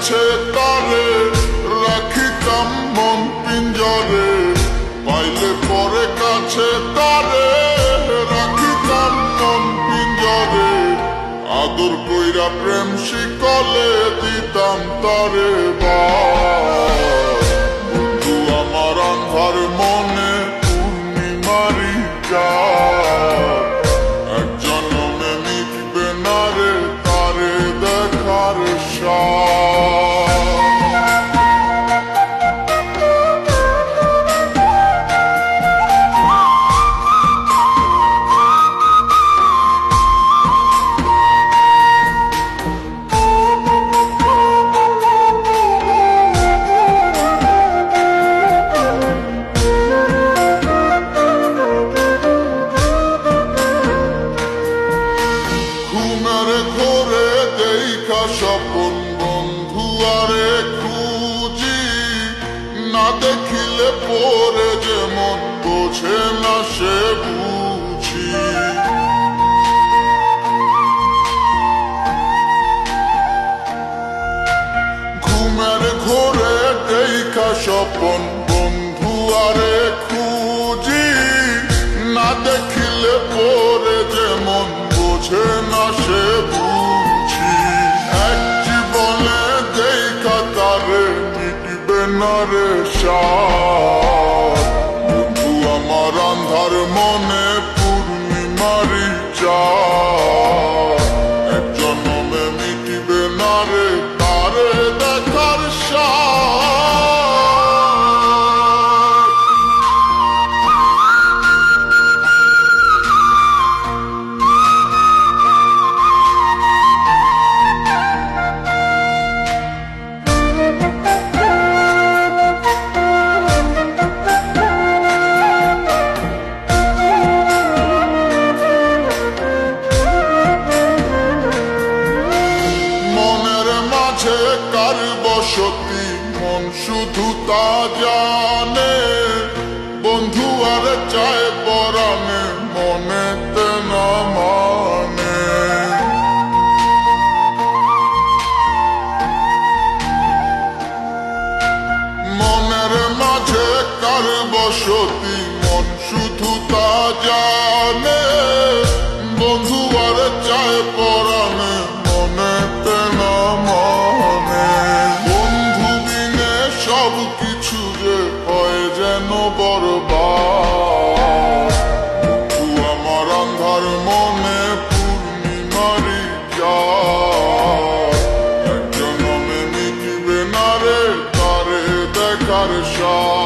কাছে তারে রাখিতাম মন পিঞ্জরে, পাইলে পরে কাছে তারে রাখিতাম মন পিঞ্জরে, আদর কইরা প্রেম শিকলে দিতাম তারে বন্ধু আমার আন্ধার মনে পূর্ণিমারি চাঁদ, এক জনমে মিটবে না রে তারে দেখার স্বাদ। ঘরে দেখা স্বপন বন্ধু আরে খুঁজি, না দেখিলে পরে যেমন বোঝে না সে বুঝি। ঘুমের ঘরে দেখা স্বপন বন্ধু আরে খুঁজি, না দেখিলে পরে যেমন বোঝে না সে বুঝি। এক জীবনে দেখা তারে মিটবে না রে স্বাদ, বন্ধু আমার আন্ধার মনে পূর্ণিমারি চাঁদ, এক জনমে মিটবে না রে তারে দেখার স্বাদ। কার বসতি মন শুধু তা জানে, বন্ধু আর চায় পরাণে মনেতে না মানে। মনের মাঝে কার বসতি মন শুধু তা জানে, বন্ধু আর চায় পরাণে মনেতে না মানে। বন্ধু বিনে সব কিছু যে হয় যেন বরবাদ, বন্ধু আমার আন্ধার মনে পূর্ণিমারি চাঁদ, এক জনমে মিটবে না রে তারে দেখার স্বাদ।